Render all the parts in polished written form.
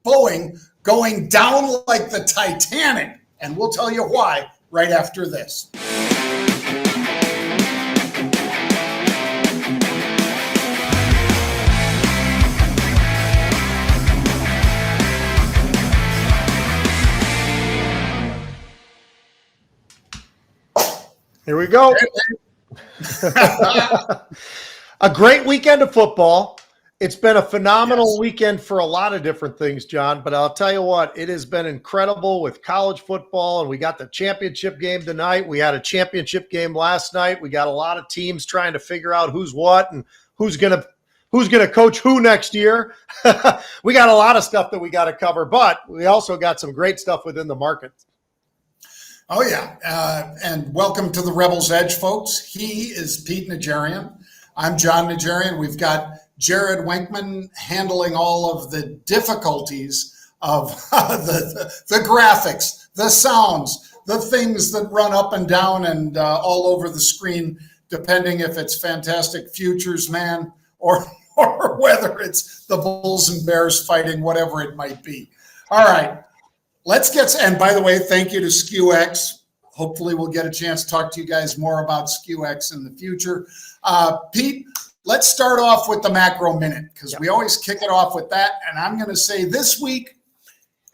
Boeing going down like the Titanic. And we'll tell you why right after this. Here we go. A great weekend of football. It's been a phenomenal weekend for a lot of different things, John, but I'll tell you what, it has been incredible with college football, and we got the championship game tonight. We had a championship game last night. We got a lot of teams trying to figure out who's what and who's going to coach who next year. We got a lot of stuff that we got to cover, but we also got some great stuff within the market. Oh, yeah. And welcome to the Rebel's Edge, folks. He is Pete Najarian. I'm Jon Najarian. We've got Jared Wenkman handling all of the difficulties of the graphics, the sounds, the things that run up and down and all over the screen, depending if it's Fantastic Futures Man or whether it's the Bulls and Bears fighting, whatever it might be. All right. Let's get, and by the way, thank you to SKUX. Hopefully we'll get a chance to talk to you guys more about SKUX in the future. Pete, let's start off with the macro minute because we always kick it off with that. And I'm going to say this week,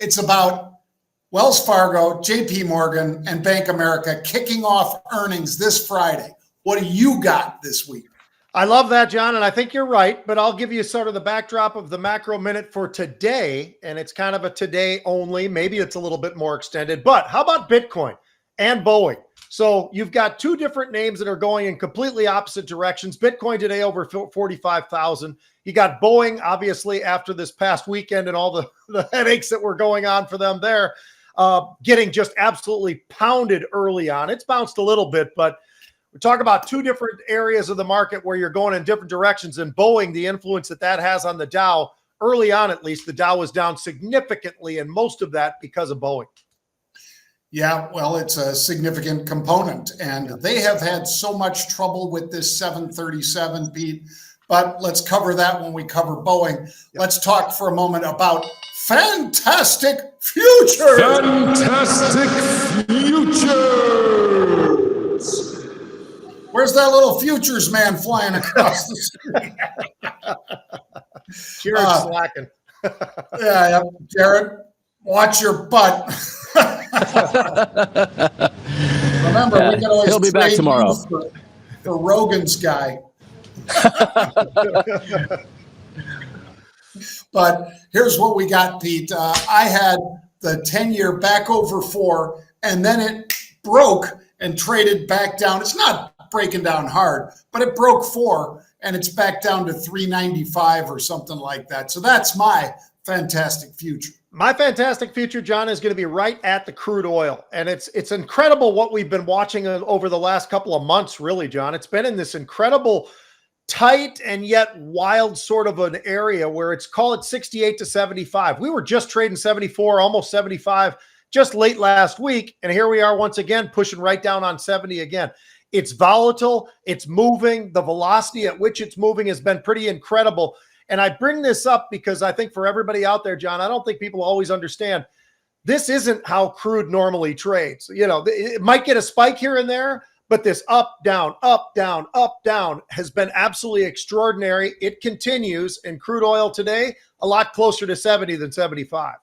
it's about Wells Fargo, JP Morgan, and Bank America kicking off earnings this Friday. What do you got this week? I love that, John, and I think you're right, but I'll give you sort of the backdrop of the macro minute for today, and it's kind of a today only. Maybe it's a little bit more extended, but how about Bitcoin and Boeing? So you've got two different names that are going in completely opposite directions. Bitcoin today over 45,000. You got Boeing, obviously, after this past weekend and all the headaches that were going on for them there, getting just absolutely pounded early on. It's bounced a little bit, but we talk about two different areas of the market where you're going in different directions. And Boeing, the influence that has on the Dow, early on at least, the Dow was down significantly, and most of that because of Boeing. Yeah, well, it's a significant component, and they have had so much trouble with this 737, Pete, but let's cover that when we cover Boeing. Yep. Let's talk for a moment about Fantastic Futures. Fantastic Futures. Where's that little futures man flying across the screen? Jared's slacking. Yeah, Jared, watch your butt. Remember, we can always he'll be back tomorrow for Rogan's guy. But here's what we got, Pete. I had the 10-year back over 4, and then it broke and traded back down. It's not breaking down hard, but it broke 4, and it's back down to 395 or something like that. So that's my fantastic future. My fantastic future, John, is going to be right at the crude oil. And it's incredible what we've been watching over the last couple of months, really, John. It's been in this incredible tight and yet wild sort of an area where it's, call it 68 to 75. We were just trading 74, almost 75 just late last week. And here we are once again, pushing right down on 70 again. It's volatile. It's moving. The velocity at which it's moving has been pretty incredible. And I bring this up because I think for everybody out there, John, I don't think people always understand this isn't how crude normally trades. You know, it might get a spike here and there, but this up, down, up, down, up, down has been absolutely extraordinary. It continues, and crude oil today, a lot closer to 70 than 75.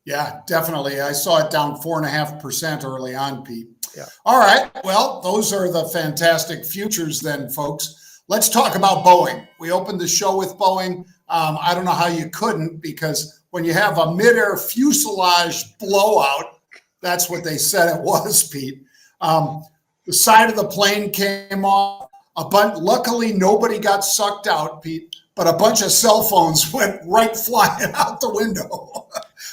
Yeah, definitely. I saw it down 4.5% early on, Pete. Yeah. All right. Well, those are the fantastic futures then, folks. Let's talk about Boeing. We opened the show with Boeing. I don't know how you couldn't, because when you have a midair fuselage blowout, that's what they said it was, Pete. The side of the plane came off. Luckily, nobody got sucked out, Pete, but a bunch of cell phones went right flying out the window.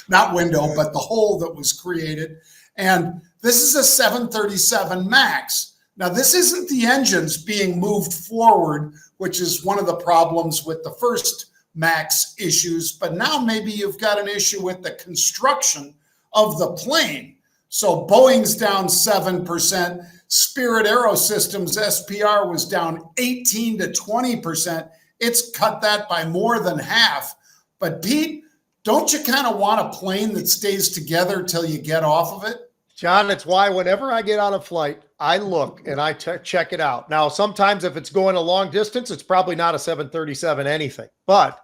Not window, but the hole that was created. And this is a 737 MAX. Now, this isn't the engines being moved forward, which is one of the problems with the first MAX issues, but now maybe you've got an issue with the construction of the plane. So Boeing's down 7%. Spirit Aerosystems, SPR, was down 18 to 20%. It's cut that by more than half. But Pete, don't you kind of want a plane that stays together till you get off of it? John, it's why whenever I get on a flight, I look and I check it out. Now, sometimes if it's going a long distance, it's probably not a 737 anything. But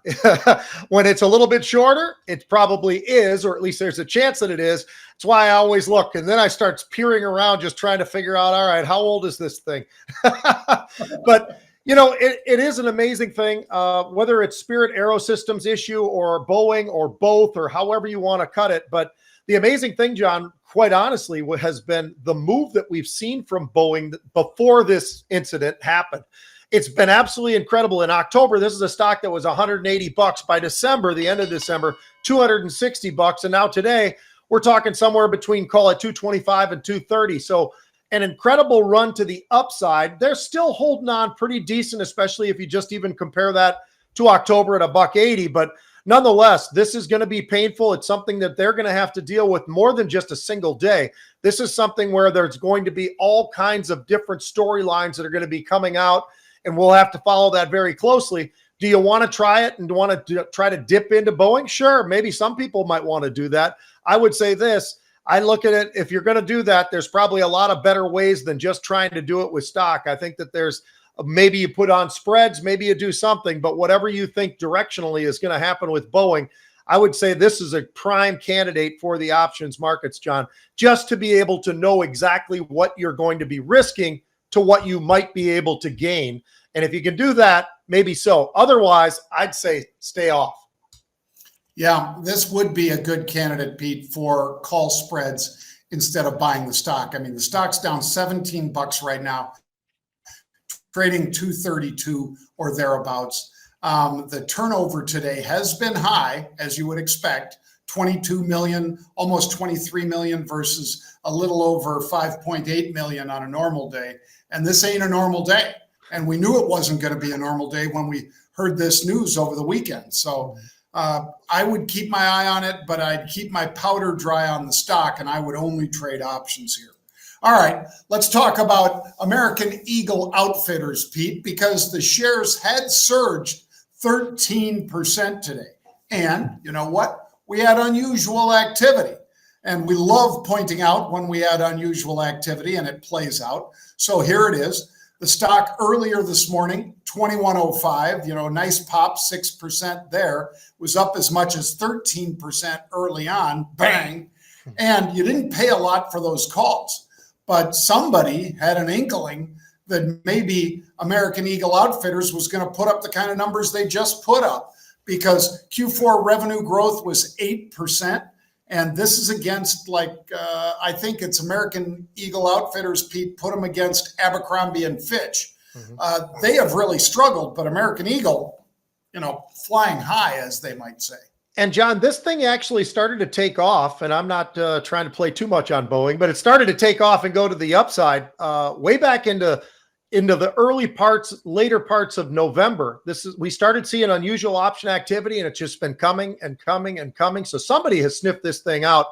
when it's a little bit shorter, it probably is, or at least there's a chance that it is. That's why I always look. And then I start peering around just trying to figure out, all right, how old is this thing? But it is an amazing thing, whether it's Spirit Aerosystems issue or Boeing or both or however you want to cut it. But the amazing thing, John, quite honestly, what has been the move that we've seen from Boeing before this incident happened. It's been absolutely incredible. In October, this is a stock that was $180. By December, the end of December, $260. And now today, we're talking somewhere between, call it 225 and 230. So an incredible run to the upside. They're still holding on pretty decent, especially if you just even compare that to October at $180. But nonetheless, this is going to be painful. It's something that they're going to have to deal with more than just a single day. This is something where there's going to be all kinds of different storylines that are going to be coming out, and we'll have to follow that very closely. Do you want to try it and want to try to dip into Boeing? Sure, maybe some people might want to do that. I would say this. I look at it, if you're going to do that, there's probably a lot of better ways than just trying to do it with stock. I think that there's maybe you put on spreads, maybe you do something, but whatever you think directionally is going to happen with Boeing, I would say this is a prime candidate for the options markets, John, just to be able to know exactly what you're going to be risking to what you might be able to gain. And if you can do that, maybe so. Otherwise, I'd say stay off. Yeah, this would be a good candidate, Pete, for call spreads instead of buying the stock. I mean, the stock's down $17 right now, trading 232 or thereabouts. The turnover today has been high, as you would expect, 22 million, almost 23 million versus a little over 5.8 million on a normal day. And this ain't a normal day. And we knew it wasn't going to be a normal day when we heard this news over the weekend. So I would keep my eye on it, but I'd keep my powder dry on the stock, and I would only trade options here. All right, let's talk about American Eagle Outfitters, Pete, because the shares had surged 13% today. And you know what? We had unusual activity. And we love pointing out when we had unusual activity and it plays out. So here it is. The stock earlier this morning, 2105, nice pop, 6% there, was up as much as 13% early on, bang. And you didn't pay a lot for those calls. But somebody had an inkling that maybe American Eagle Outfitters was going to put up the kind of numbers they just put up, because Q4 revenue growth was 8%. And this is against, I think it's American Eagle Outfitters, Pete, put them against Abercrombie and Fitch. Mm-hmm. They have really struggled, but American Eagle, flying high, as they might say. And John, this thing actually started to take off, and I'm not trying to play too much on Boeing, but it started to take off and go to the upside way back into the later parts of November. We started seeing unusual option activity, and it's just been coming and coming and coming. So somebody has sniffed this thing out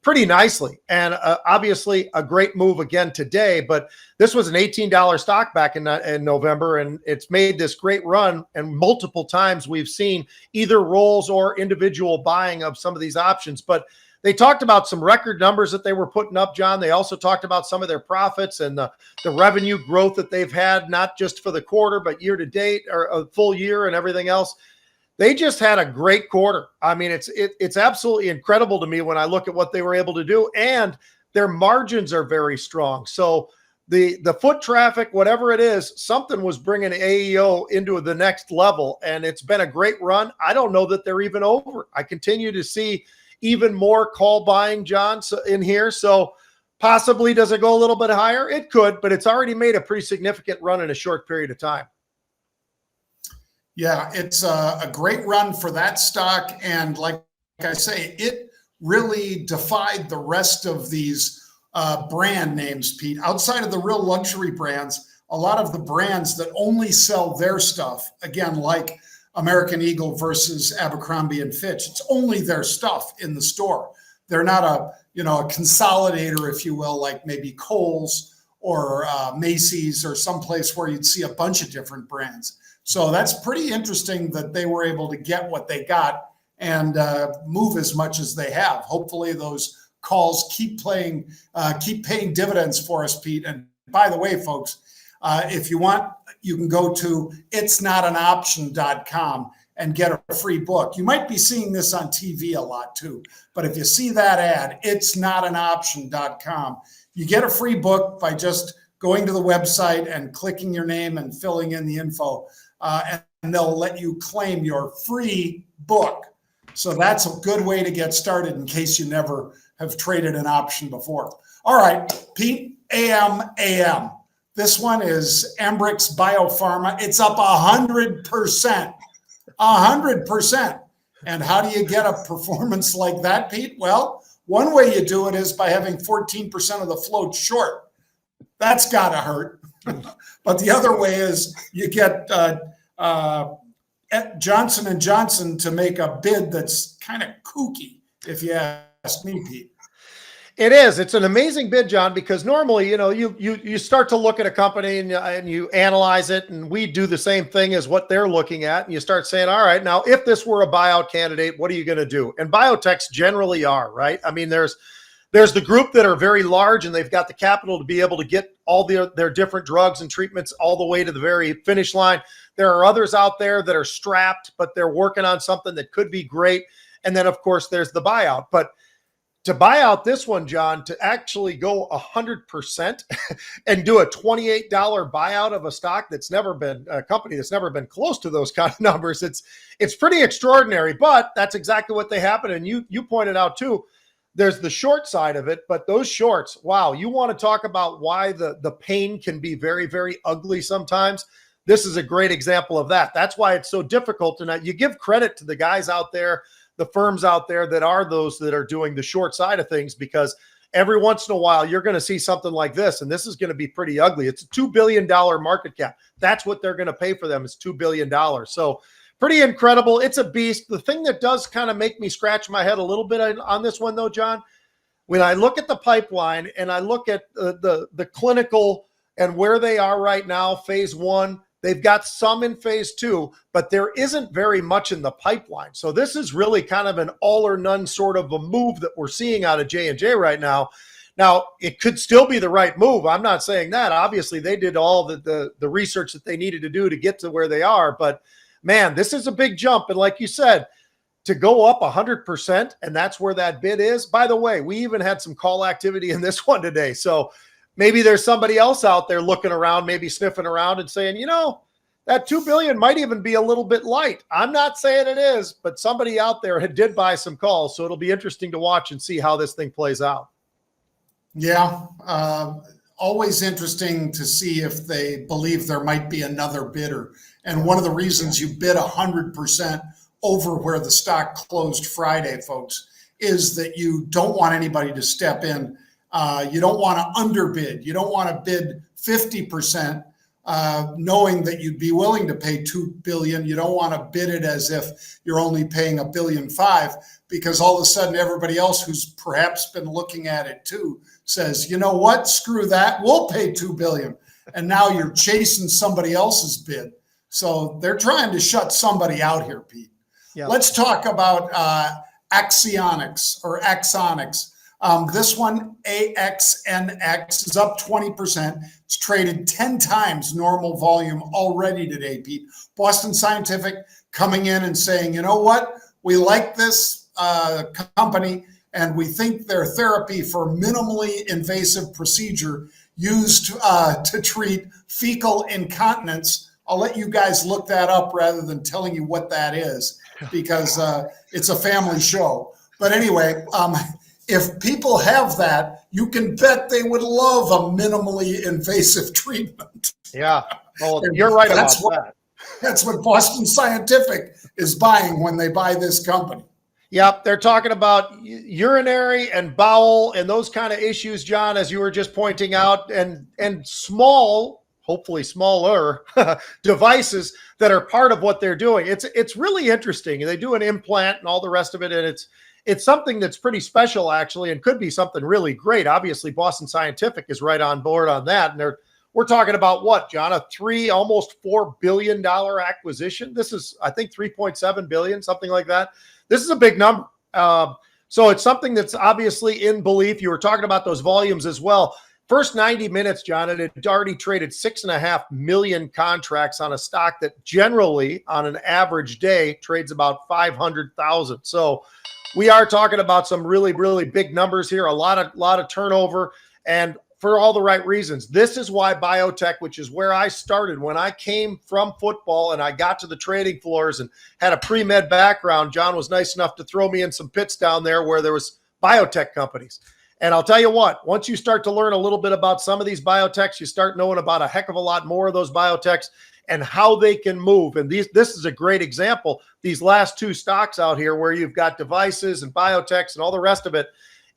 pretty nicely, and obviously a great move again today. But this was an $18 stock back in November, and it's made this great run. And multiple times we've seen either rolls or individual buying of some of these options. But they talked about some record numbers that they were putting up, John. They also talked about some of their profits and the revenue growth that they've had, not just for the quarter, but year to date or a full year and everything else. They just had a great quarter. I mean, it's absolutely incredible to me when I look at what they were able to do, and their margins are very strong. So the foot traffic, whatever it is, something was bringing AEO into the next level, and it's been a great run. I don't know that they're even over. I continue to see even more call buying, John, in here. So possibly, does it go a little bit higher? It could, but it's already made a pretty significant run in a short period of time. Yeah, it's a great run for that stock. And like I say, it really defied the rest of these brand names, Pete. Outside of the real luxury brands, a lot of the brands that only sell their stuff, again, like American Eagle versus Abercrombie and Fitch, it's only their stuff in the store. They're not a consolidator, if you will, like maybe Kohl's or Macy's or someplace where you'd see a bunch of different brands. So that's pretty interesting that they were able to get what they got and move as much as they have. Hopefully those calls keep paying dividends for us, Pete. And by the way, folks, if you want, you can go to itsnotanoption.com and get a free book. You might be seeing this on TV a lot too, but if you see that ad, itsnotanoption.com, you get a free book by just going to the website and clicking your name and filling in the info, and they'll let you claim your free book. So that's a good way to get started in case you never have traded an option before. All right, Pete, AM. This one is Ambrx Biopharma. It's up 100%. 100%. And how do you get a performance like that, Pete? Well, one way you do it is by having 14% of the float short. That's got to hurt. But the other way is you get Johnson & Johnson to make a bid that's kind of kooky, if you ask me, Pete. It is. It's an amazing bid, John, because normally, you start to look at a company and you analyze it, and we do the same thing as what they're looking at. And you start saying, all right, now, if this were a buyout candidate, what are you going to do? And biotechs generally are, right? I mean, there's the group that are very large and they've got the capital to be able to get all their different drugs and treatments all the way to the very finish line. There are others out there that are strapped, but they're working on something that could be great. And then, of course, there's the buyout. But to buy out this one, John, to actually go 100% and do a $28 buyout of a stock that's never been a company that's never been close to those kind of numbers, it's pretty extraordinary. But that's exactly what they happen. And you pointed out too, there's the short side of it, but those shorts, wow, you want to talk about why the pain can be very, very ugly sometimes. This is a great example of that. That's why it's so difficult. And you give credit to the guys out there, the firms out there that are those that are doing the short side of things, because every once in a while you're going to see something like this, and this is going to be pretty ugly. It's a $2 billion market cap. That's what they're going to pay for them, is $2 billion. So pretty incredible. It's a beast. The thing that does kind of make me scratch my head a little bit on this one, though, John, when I look at the pipeline and I look at the clinical and where they are right now, phase 1, they've got some in phase 2, but there isn't very much in the pipeline. So this is really kind of an all or none sort of a move that we're seeing out of J&J right now. Now, it could still be the right move. I'm not saying that. Obviously, they did all the research that they needed to do to get to where they are. But, man, this is a big jump. And like you said, to go up 100%, and that's where that bid is. By the way, we even had some call activity in this one today. So maybe there's somebody else out there looking around, maybe sniffing around and saying, that $2 billion might even be a little bit light. I'm not saying it is, but somebody out there did buy some calls. So it'll be interesting to watch and see how this thing plays out. Yeah. Always interesting to see if they believe there might be another bidder. And one of the reasons you bid 100% over where the stock closed Friday, folks, is that you don't want anybody to step in. You don't want to underbid. You don't want to bid 50%, knowing that you'd be willing to pay $2 billion. You don't want to bid it as if you're only paying $1.5 billion, because all of a sudden everybody else who's perhaps been looking at it too says, you know what, screw that, we'll pay $2 billion. And now you're chasing somebody else's bid. So they're trying to shut somebody out here, Pete. Yeah. Let's talk about Axonics. This one, AXNX, is up 20%. It's traded 10 times normal volume already today, Pete. Boston Scientific coming in and saying, you know what, we like this company, and we think their therapy for minimally invasive procedure used to treat fecal incontinence. I'll let you guys look that up rather than telling you what that is, because it's a family show. But anyway, if people have that, you can bet they would love a minimally invasive treatment. Yeah, well, you're right about that. That's what Boston Scientific is buying when they buy this company. Yep, they're talking about urinary and bowel and those kind of issues, John, as you were just pointing out, and small, hopefully smaller devices that are part of what they're doing. It's really interesting. They do an implant and all the rest of it, and it's something that's pretty special, actually, and could be something really great. Obviously, Boston Scientific is right on board on that, and they're we're talking about what, John, almost $4 billion acquisition. This is, I think, 3.7 billion, something like that. This is a big number. So it's something that's obviously in belief. You were talking about those volumes as well. First 90 minutes, John, it had already traded 6.5 million contracts on a stock that generally on an average day trades about 500,000. So we are talking about some really, really big numbers here, a lot of turnover, and for all the right reasons. This is why Biotech, which is where I started when I came from football and I got to the trading floors and had a pre-med background. John was nice enough to throw me in some pits down there where there was biotech companies. And I'll tell you what, once you start to learn a little bit about some of these biotechs, you start knowing about a heck of a lot more of those biotechs and how they can move. And this is a great example. These last two stocks out here where you've got devices and biotechs and all the rest of it,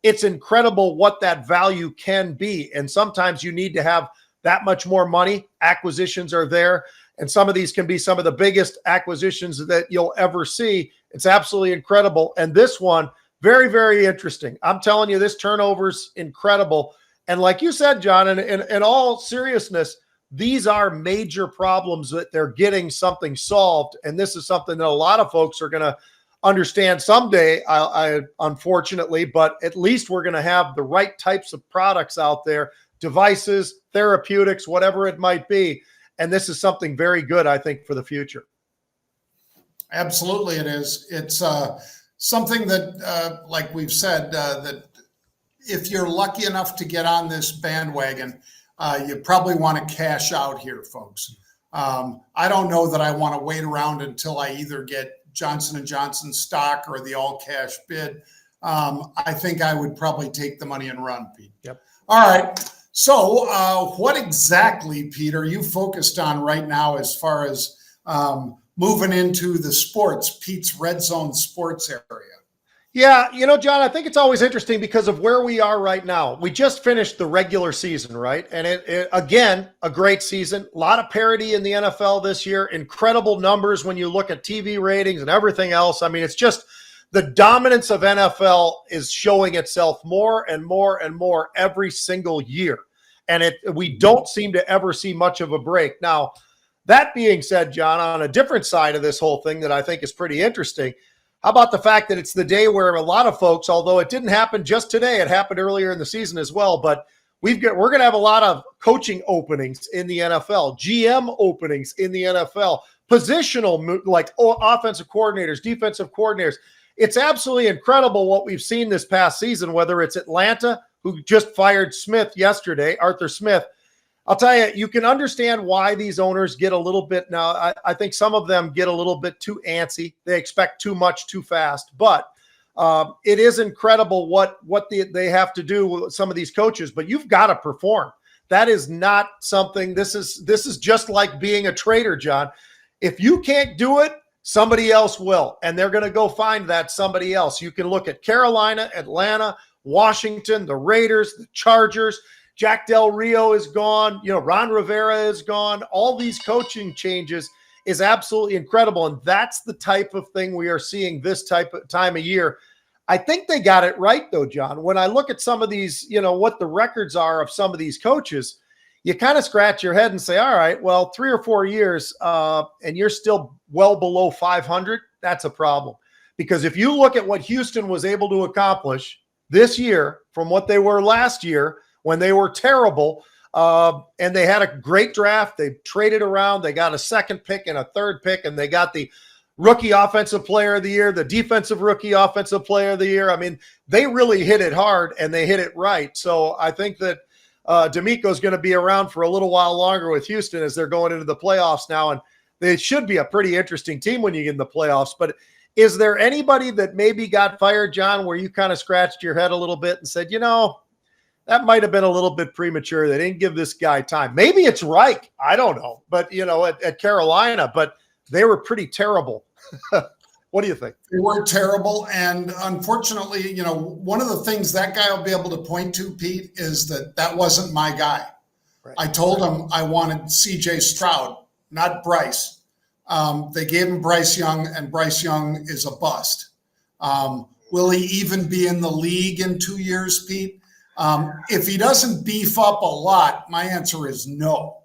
it's incredible what that value can be. And sometimes you need to have that much more money. Acquisitions are there. And some of these can be some of the biggest acquisitions that you'll ever see. It's absolutely incredible. And this one, very, very interesting. I'm telling you, this turnover's incredible. And like you said, John, in all seriousness, these are major problems that they're getting something solved. And this is something that a lot of folks are going to understand someday, unfortunately, but at least we're going to have the right types of products out there, devices, therapeutics, whatever it might be. And this is something very good, I think, for the future. Absolutely, it is. It's something that, like we've said, that if you're lucky enough to get on this bandwagon, you probably want to cash out here, folks. I don't know that I want to wait around until I either get Johnson & Johnson stock or the all cash bid. I think I would probably take the money and run, Pete. Yep. All right. So what exactly, Pete, are you focused on right now as far as moving into the sports, Pete's Red Zone sports area? Yeah, John, I think it's always interesting because of where we are right now. We just finished the regular season, right? And it again, a great season. A lot of parity in the NFL this year. Incredible numbers when you look at TV ratings and everything else. I mean, it's just the dominance of NFL is showing itself more and more and more every single year. And we don't seem to ever see much of a break. Now, that being said, John, on a different side of this whole thing that I think is pretty interesting, how about the fact that it's the day where a lot of folks, although it didn't happen just today, it happened earlier in the season as well, but we're going to have a lot of coaching openings in the NFL, GM openings in the NFL, positional, like offensive coordinators, defensive coordinators. It's absolutely incredible what we've seen this past season, whether it's Atlanta, who just fired Smith yesterday, Arthur Smith. I'll tell you, you can understand why these owners get a little bit now. I think some of them get a little bit too antsy. They expect too much too fast. But it is incredible what they have to do with some of these coaches. But you've got to perform. That is not something. This is just like being a trader, John. If you can't do it, somebody else will, and they're going to go find that somebody else. You can look at Carolina, Atlanta, Washington, the Raiders, the Chargers. Jack Del Rio is gone. Ron Rivera is gone. All these coaching changes is absolutely incredible. And that's the type of thing we are seeing this type of time of year. I think they got it right, though, John. When I look at some of these, what the records are of some of these coaches, you kind of scratch your head and say, all right, well, 3 or 4 years and you're still well below 500. That's a problem. Because if you look at what Houston was able to accomplish this year from what they were last year, when they were terrible, and they had a great draft. They traded around. They got a second pick and a third pick, and they got the rookie offensive player of the year, the defensive rookie offensive player of the year. I mean, they really hit it hard, and they hit it right. So I think that D'Amico's going to be around for a little while longer with Houston as they're going into the playoffs now, and they should be a pretty interesting team when you get in the playoffs. But is there anybody that maybe got fired, John, where you kind of scratched your head a little bit and said, that might have been a little bit premature. They didn't give this guy time. Maybe it's Reich. I don't know. But, at Carolina, but they were pretty terrible. What do you think? They were terrible. And unfortunately, one of the things that guy will be able to point to, Pete, is that wasn't my guy. Right. I told him I wanted CJ Stroud, not Bryce. They gave him Bryce Young, and Bryce Young is a bust. Will he even be in the league in 2 years, Pete? If he doesn't beef up a lot, my answer is no,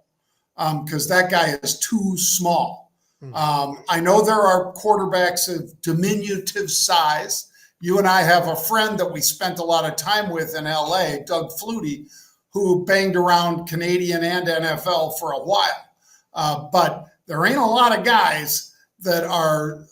because that guy is too small. I know there are quarterbacks of diminutive size. You and I have a friend that we spent a lot of time with in LA, Doug Flutie, who banged around Canadian and NFL for a while. But there ain't a lot of guys that are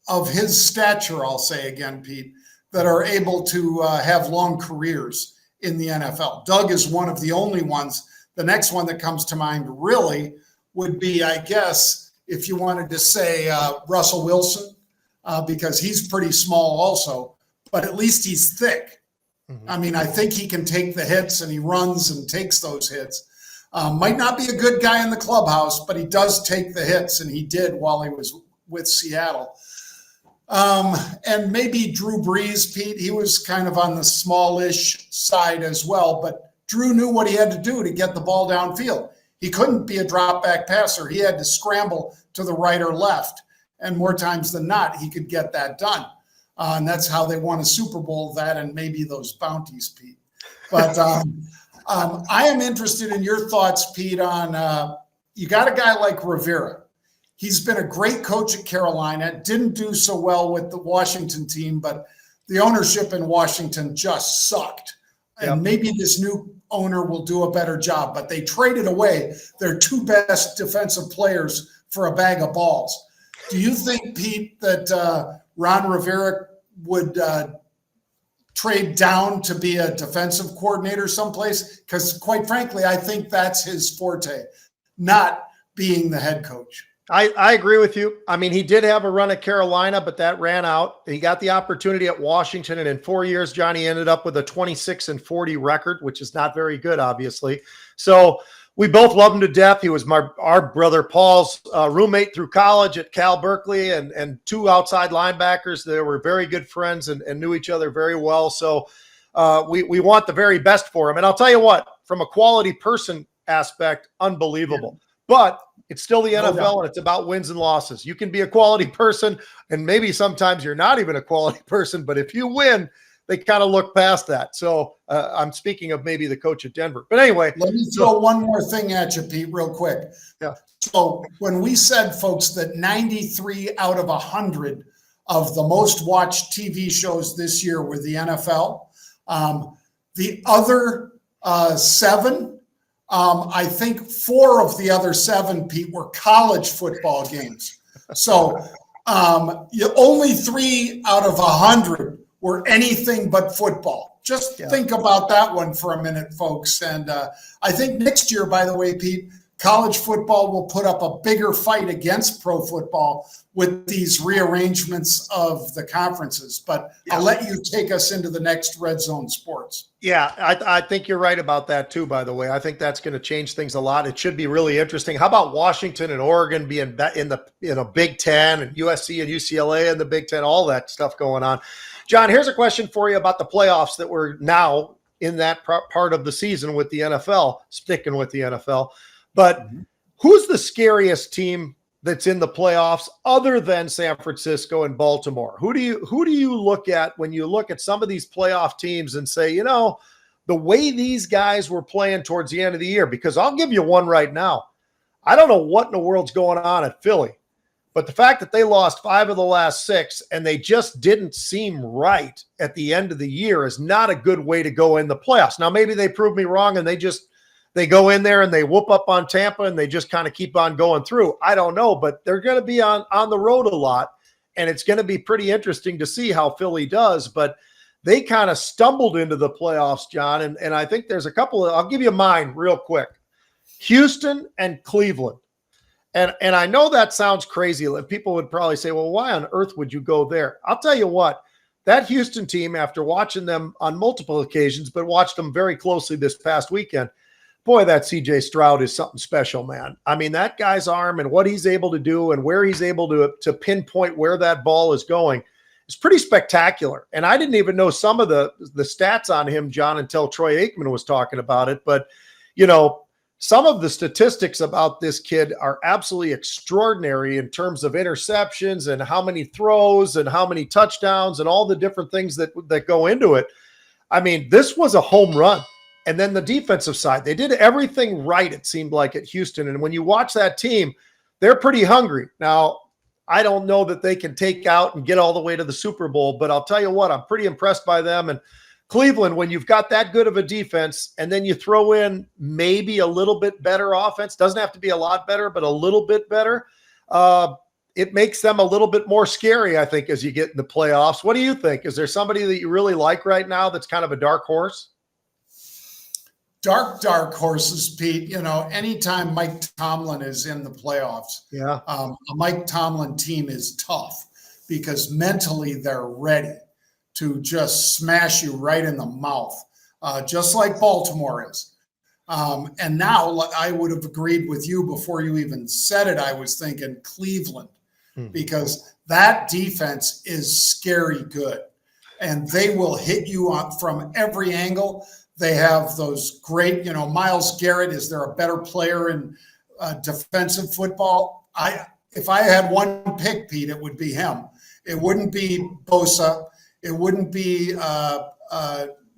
of his stature, I'll say again, Pete, that are able to have long careers in the NFL. Doug is one of the only ones. The next one that comes to mind really would be, I guess, if you wanted to say Russell Wilson, because he's pretty small also, but at least he's thick. I mean, I think he can take the hits, and he runs and takes those hits. Might not be a good guy in the clubhouse, but he does take the hits, and he did while he was with Seattle. And maybe Drew Brees, Pete, he was kind of on the smallish side as well, but Drew knew what he had to do to get the ball downfield. He couldn't be a drop back passer. He had to scramble to the right or left. And more times than not, he could get that done. And that's how they won a Super Bowl, that and maybe those bounties, Pete. But I am interested in your thoughts, Pete, on you got a guy like Rivera. He's been a great coach at Carolina, didn't do so well with the Washington team, but the ownership in Washington just sucked. And maybe this new owner will do a better job, but they traded away their two best defensive players for a bag of balls. Do you think, Pete, that Ron Rivera would trade down to be a defensive coordinator someplace? Because quite frankly, I think that's his forte, not being the head coach. I agree with you. I mean, he did have a run at Carolina, but that ran out. He got the opportunity at Washington, and in 4 years, Johnny ended up with a 26-40 record, which is not very good, obviously. So we both love him to death. He was our brother Paul's roommate through college at Cal Berkeley, and two outside linebackers. They were very good friends and knew each other very well. So we want the very best for him. And I'll tell you what, from a quality person aspect, unbelievable. Yeah. But it's still the NFL, and it's about wins and losses. You can be a quality person, and maybe sometimes you're not even a quality person, but if you win, they kind of look past that. So I'm speaking of maybe the coach at Denver. But anyway. Let me throw one more thing at you, Pete, real quick. Yeah. So when we said, folks, that 93 out of 100 of the most watched TV shows this year were the NFL, the other 7, I think 4 of the other 7, Pete, were college football games. So only 3 out of 100 were anything but football. Just think about that one for a minute, folks. And I think next year, by the way, Pete, college football will put up a bigger fight against pro football with these rearrangements of the conferences. But I'll let you take us into the next Red Zone Sports. Yeah, I think you're right about that too, by the way. I think that's going to change things a lot. It should be really interesting. How about Washington and Oregon being in the Big Ten, and USC and UCLA in the Big Ten, all that stuff going on? John, here's a question for you about the playoffs that we're now in that part of the season with the NFL, sticking with the NFL. But who's the scariest team that's in the playoffs other than San Francisco and Baltimore? Who do you look at when you look at some of these playoff teams and say, you know, the way these guys were playing towards the end of the year? Because I'll give you one right now. I don't know what in the world's going on at Philly, but the fact that they lost 5 of the last 6 and they just didn't seem right at the end of the year is not a good way to go in the playoffs. Now, maybe they prove me wrong and they go in there and they whoop up on Tampa and they just kind of keep on going through. I don't know, but they're going to be on the road a lot, and it's going to be pretty interesting to see how Philly does. But they kind of stumbled into the playoffs, John, and I think there's a couple of – I'll give you mine real quick. Houston and Cleveland. And I know that sounds crazy. People would probably say, well, why on earth would you go there? I'll tell you what. That Houston team, after watching them on multiple occasions, but watched them very closely this past weekend, boy, that C.J. Stroud is something special, man. I mean, that guy's arm and what he's able to do and where he's able to pinpoint where that ball is going is pretty spectacular. And I didn't even know some of the stats on him, John, until Troy Aikman was talking about it. But, you know, some of the statistics about this kid are absolutely extraordinary in terms of interceptions and how many throws and how many touchdowns and all the different things that go into it. I mean, this was a home run. And then the defensive side, they did everything right, it seemed like, at Houston. And when you watch that team, they're pretty hungry. Now, I don't know that they can take out and get all the way to the Super Bowl, but I'll tell you what, I'm pretty impressed by them. And Cleveland, when you've got that good of a defense and then you throw in maybe a little bit better offense, doesn't have to be a lot better, but a little bit better, it makes them a little bit more scary, I think, as you get in the playoffs. What do you think? Is there somebody that you really like right now that's kind of a dark horse? Dark horses, Pete. You know, anytime Mike Tomlin is in the playoffs, a Mike Tomlin team is tough because mentally they're ready to just smash you right in the mouth, just like Baltimore is. And now I would have agreed with you before you even said it. I was thinking Cleveland because that defense is scary good, and they will hit you from every angle. They have those great, you know, Myles Garrett. Is there a better player in defensive football? If I had one pick, Pete, it would be him. It wouldn't be Bosa. It wouldn't be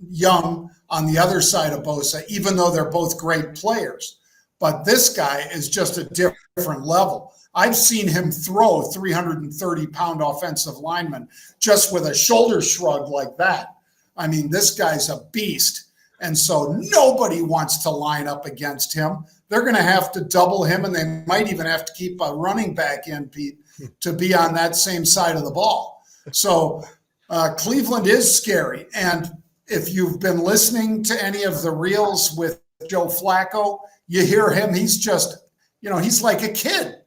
Young on the other side of Bosa, even though they're both great players. But this guy is just a different level. I've seen him throw 330-pound offensive linemen just with a shoulder shrug like that. I mean, this guy's a beast. And so nobody wants to line up against him. They're going to have to double him, and they might even have to keep a running back in, Pete, to be on that same side of the ball. So Cleveland is scary. And if you've been listening to any of the reels with Joe Flacco, you hear him. He's just, you know, he's like a kid.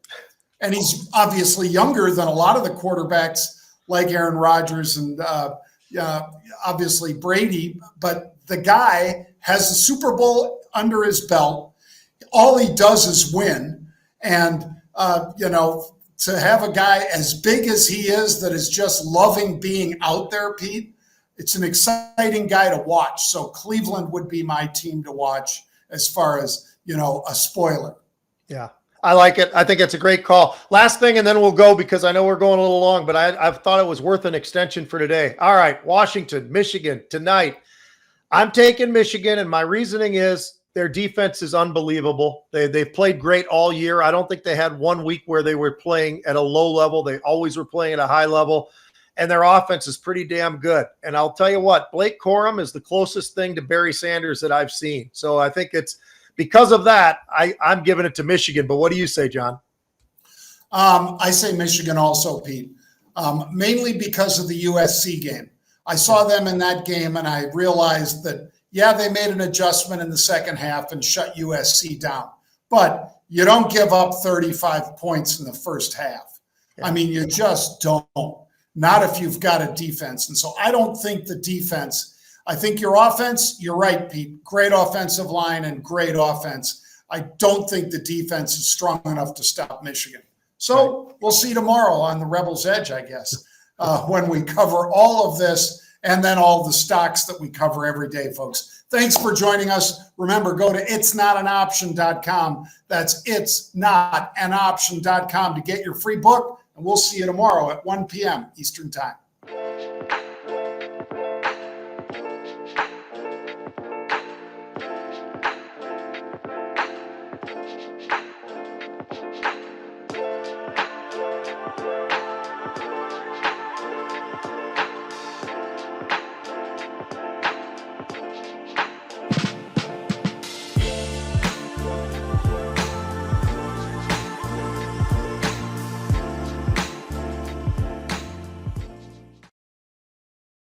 And he's obviously younger than a lot of the quarterbacks like Aaron Rodgers and obviously Brady. But the guy has the Super Bowl under his belt. All he does is win. And, you know, to have a guy as big as he is that is just loving being out there, Pete, it's an exciting guy to watch. So Cleveland would be my team to watch as far as, you know, a spoiler. Yeah, I like it. I think it's a great call. Last thing, and then we'll go because I know we're going a little long, but I've thought it was worth an extension for today. All right, Washington, Michigan tonight. I'm taking Michigan, and my reasoning is their defense is unbelievable. They've played great all year. I don't think they had 1 week where they were playing at a low level. They always were playing at a high level, and their offense is pretty damn good. And I'll tell you what, Blake Corum is the closest thing to Barry Sanders that I've seen. So I think it's because of that, I'm giving it to Michigan. But what do you say, John? I say Michigan also, Pete, mainly because of the USC game. I saw them in that game, and I realized that, yeah, they made an adjustment in the second half and shut USC down. But you don't give up 35 points in the first half. Yeah. I mean, you just don't. Not if you've got a defense. And so I don't think the defense – I think your offense, you're right, Pete, great offensive line and great offense. I don't think the defense is strong enough to stop Michigan. So we'll see tomorrow on the Rebels Edge, I guess, when we cover all of this and then all the stocks that we cover every day, folks. Thanks for joining us. Remember, go to itsnotanoption.com. That's itsnotanoption.com to get your free book, and we'll see you tomorrow at 1 p.m. Eastern Time.